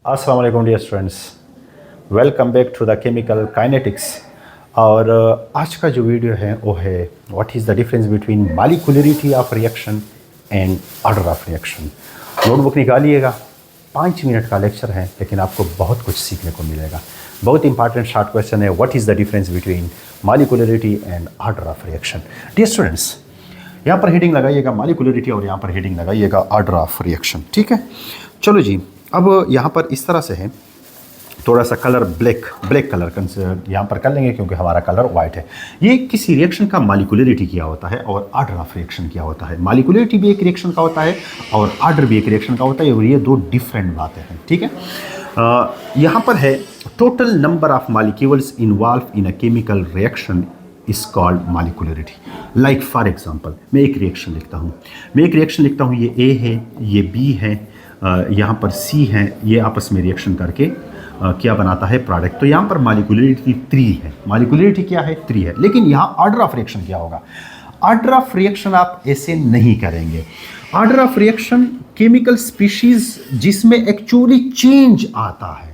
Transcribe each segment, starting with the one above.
अस्सलाम वालेकुम dear students, welcome back to the chemical kinetics. और आज का जो वीडियो है वो है what is the difference between molecularity of reaction and order of reaction. Notebook निकालिएगा, 5 मिनट का लेक्चर है लेकिन आपको बहुत कुछ सीखने को मिलेगा। बहुत इंपॉर्टेंट शॉर्ट क्वेश्चन है, what is the difference between molecularity and order of reaction. Dear students, यहाँ पर हेडिंग लगाइएगा मॉलिक्यूलरिटी और यहाँ पर हेडिंग लगाइएगा ऑर्डर ऑफ रिएक्शन। ठीक है, चलो जी। अब यहाँ पर इस तरह से है, थोड़ा सा कलर ब्लैक कलर कंसिडर यहाँ पर कर लेंगे क्योंकि हमारा कलर वाइट है। ये किसी रिएक्शन का मॉलिक्यूलरिटी क्या होता है और ऑर्डर ऑफ रिएक्शन क्या होता है। मॉलिक्यूलरिटी भी एक रिएक्शन का होता है और ऑर्डर भी एक रिएक्शन का होता है, और ये दो डिफरेंट बातें हैं। ठीक है, यहाँ पर है total number of molecules involve in a chemical reaction is called molecularity. Like for example, मैं एक रिएक्शन लिखता हूँ, ये ए है, ये बी है, यहाँ पर सी है, ये आपस में रिएक्शन करके क्या बनाता है, प्रोडक्ट। तो यहाँ पर मॉलिक्यूलरिटी 3 है। मॉलिक्यूलरिटी क्या है, 3 है। लेकिन यहाँ ऑर्डर ऑफ रिएक्शन क्या होगा? ऑर्डर ऑफ रिएक्शन आप ऐसे नहीं करेंगे। Order of reaction chemical species जिसमें एक्चुअली चेंज आता है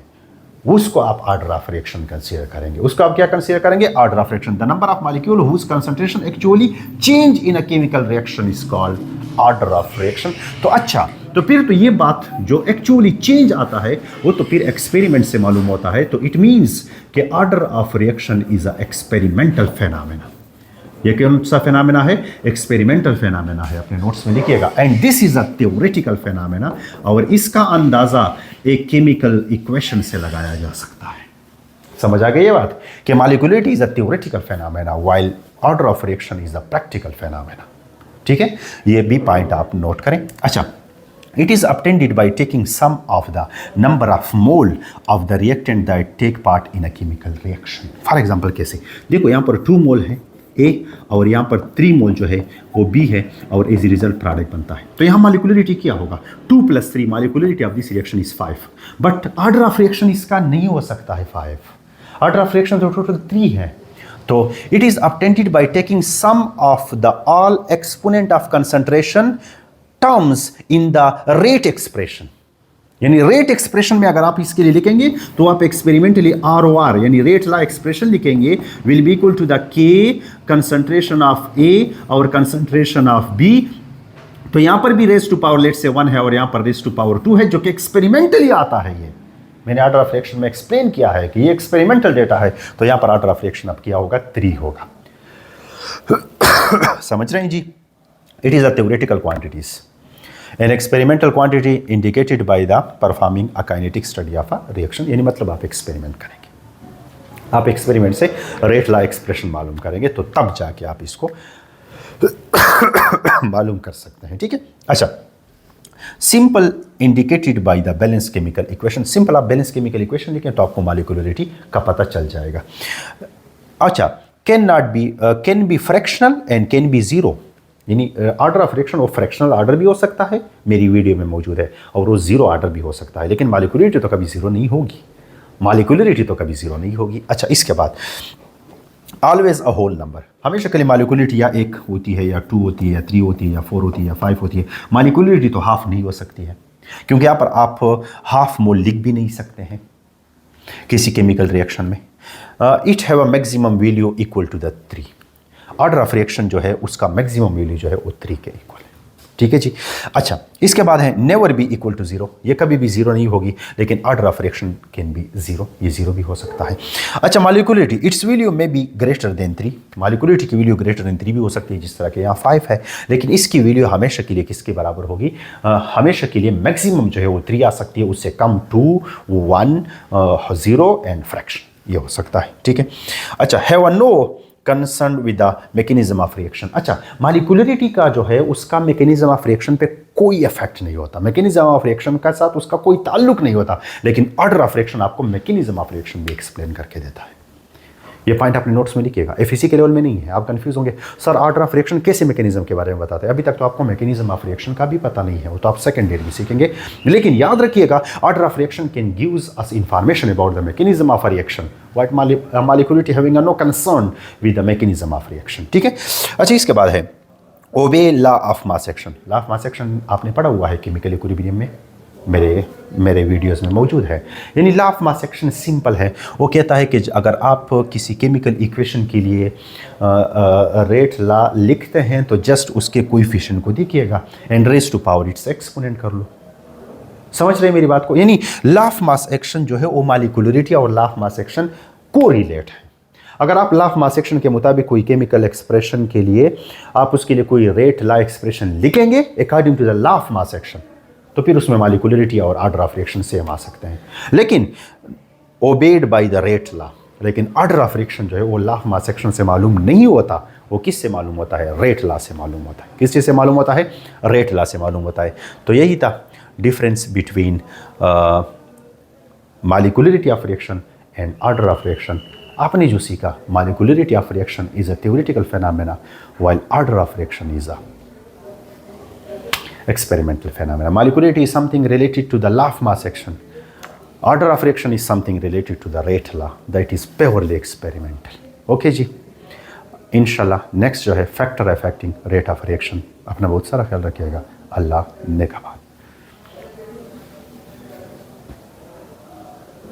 उसको आप ऑर्डर ऑफ रिएक्शन कंसीडर करेंगे। उसको आप क्या कंसीडर करेंगे? Order of reaction. The number of molecule whose concentration actually change in a chemical reaction is called order of reaction. तो अच्छा, तो फिर तो ये बात जो एक्चुअली चेंज आता है वो तो फिर एक्सपेरिमेंट से मालूम होता है। तो इट मीन्स कि order of reaction is a experimental phenomena. ये कौन सा फेनोमेना है? एक्सपेरिमेंटल फेनोमेना है। अपने नोट्स में लिखिएगा। And this is a theoretical phenomena, और इसका अंदाजा एक केमिकल इक्वेशन से लगाया जा सकता है। समझ आ गई ये बात कि molecularity is a theoretical phenomena while order of reaction is a practical phenomena. ठीक है, ये भी पॉइंट आप नोट करें। अच्छा, it is obtained by taking sum of the number of mole of the reactant that take part in a chemical reaction. For example, कैसे देखो, यहाँ पर 2 मोल है A और यहाँ पर 3 मोल जो है वो B है, और एज ए रिजल्ट प्रोडक्ट बनता है। तो यहाँ मॉलिक्यूलरिटी क्या होगा? 2 + 3 molecularity of this reaction is 5, but order of reaction इसका नहीं हो सकता है 5। ऑर्डर ऑफ रिएक्शन तो टोटल 3 है। तो it is obtained by taking sum of the all exponent of concentration terms in the rate expression. यानी रेट एक्सप्रेशन में अगर आप इसके लिए लिखेंगे तो आप एक्सपेरिमेंटली ROR यानी रेट लॉ एक्सप्रेशन लिखेंगे, will be equal to the K concentration of A और कंसंट्रेशन ऑफ B। तो यहां पर भी रेज टू पावर लेट से 1 है और यहां पर रेज टू पावर 2 है, जो कि एक्सपेरिमेंटली आता है। ये मैंने ऑर्डर ऑफ रिएक्शन में एक्सप्लेन किया है कि ये एक्सपेरिमेंटल डेटा है। तो यहां पर ऑर्डर ऑफ रिएक्शन अब क्या होगा? 3 होगा। समझ रहे हैं जी? It is a theoretical quantities. An experimental quantity indicated by the performing a kinetic study of a reaction। यानी मतलब आप एक्सपेरिमेंट करेंगे, आप एक्सपेरिमेंट से रेट लॉ एक्सप्रेशन मालूम करेंगे, तो तब जाके आप इसको मालूम कर सकते हैं। ठीक है, अच्छा, simple indicated by the balance chemical equation. Simple आप बैलेंस केमिकल इक्वेशन लिखें तो आपको मॉलिक्यूलरिटी का पता चल जाएगा। अच्छा, can be fractional and can be zero. यानी ऑर्डर ऑफ रिएक्शन वो फ्रैक्शनल ऑर्डर भी हो सकता है, मेरी वीडियो में मौजूद है, और वो जीरो ऑर्डर भी हो सकता है। लेकिन मॉलिक्यूलरिटी तो कभी जीरो नहीं होगी। मॉलिक्यूलरिटी तो कभी जीरो नहीं होगी। अच्छा, इसके बाद ऑलवेज अ होल नंबर। हमेशा के लिए मॉलिक्यूलरिटी या 1 होती है, या 2 होती है, या 3 होती है, या 4 होती है, या 5 होती है। मॉलिक्यूलरिटी तो हाफ नहीं हो सकती है, क्योंकि यहाँ पर आप हाफ मोल लिख भी नहीं सकते हैं किसी केमिकल रिएक्शन में। It have a maximum value equal to the 3। Order of reaction जो है उसका मैक्सिमम वैल्यू जो है वो 3 के इक्वल है। ठीक है जी। अच्छा, इसके बाद है नेवर बी इक्वल टू 0। ये कभी भी 0 नहीं होगी, लेकिन order of reaction can be 0, ये 0 भी हो सकता है। अच्छा, मॉलिक्यूलरिटी इट्स वैल्यू में बी ग्रेटर देन 3। मॉलिक्यूलरिटी की वैल्यू ग्रेटर देन 3 भी हो सकती है, जिस तरह के यहाँ 5 है, लेकिन इसकी वैल्यू हमेशा के लिए किसके बराबर होगी? हमेशा के लिए मैक्सिमम जो है वो 3 आ सकती है, उससे कम 2, 1, 0 एंड फ्रैक्शन ये हो सकता है। ठीक है, अच्छा, have a no concern with the mechanism of reaction. अच्छा, मॉलिक्यूलरिटी का जो है उसका मैकेनिज्म ऑफ रिएक्शन पे कोई इफेक्ट नहीं होता, मैकेनिज्म ऑफ रिएक्शन का साथ उसका कोई ताल्लुक नहीं होता, लेकिन ऑर्डर ऑफ रिएक्शन आपको मैकेनिज्म ऑफ रिएक्शन भी एक्सप्लेन करके देता है। ये पॉइंट अपने नोट्स में लिखिएगा, एफईसी के लेवल में नहीं है। आप कंफ्यूज होंगे, सर ऑर्डर ऑफ रिएक्शन कैसे मैकेनिज्म के बारे में बताते हैं? अभी तक तो आपको मैकेनिज्म ऑफ रिएक्शन का भी पता नहीं है, वो तो आप सेकंड ईयर में सीखेंगे। लेकिन याद रखिएगा, order of reaction can gives us information about the mechanism of a reaction what molecularity having a no concern with the mechanism of reaction. ठीक है, अच्छा, इसके बाद है ओबे law of mass action. Law of mass action आपने पढ़ा हुआ है केमिकल इक्विलिब्रियम में, मेरे वीडियोस में मौजूद है। यानी law of mass action simple है, वो कहता है कि अगर आप किसी केमिकल इक्वेशन के लिए रेट लॉ लिखते हैं तो जस्ट उसके कोएफिशिएंट को देखिएगा and raise to power its exponent कर लो। समझ रहे हैं मेरी बात को? यानी लॉ ऑफ मास एक्शन जो है वो मॉलिक्यूलरिटी और लॉ ऑफ मास एक्शन को रिलेट है। अगर आप लॉ ऑफ मास एक्शन के मुताबिक कोई केमिकल एक्सप्रेशन के लिए आप उसके लिए कोई रेट लॉ एक्सप्रेशन लिखेंगे according to the law of mass action, तो फिर उसमें मॉलिक्यूलरिटी और ऑर्डर ऑफ रिएक्शन सेम आ सकते हैं। लेकिन obeyed by the rate law, लेकिन ऑर्डर ऑफ रिएक्शन जो है वो लॉ ऑफ मास एक्शन से मालूम नहीं होता, वो किस से मालूम होता है? रेट लॉ से मालूम होता है। किस चीज़ से मालूम होता है? रेट लॉ से मालूम होता है। तो यही था difference between molecularity of reaction and order of reaction. आपने जो सीखा, molecularity of reaction is a theoretical phenomena while order of reaction is a experimental phenomena. Molecularity is something related to the law of mass action. Order of reaction is something related to the rate law that is purely experimental. Okay जी, इंशाल्लाह next जो है factor affecting rate of reaction. अपना बहुत सारा ख्याल रखिएगा। अल्लाह नेकाबाद।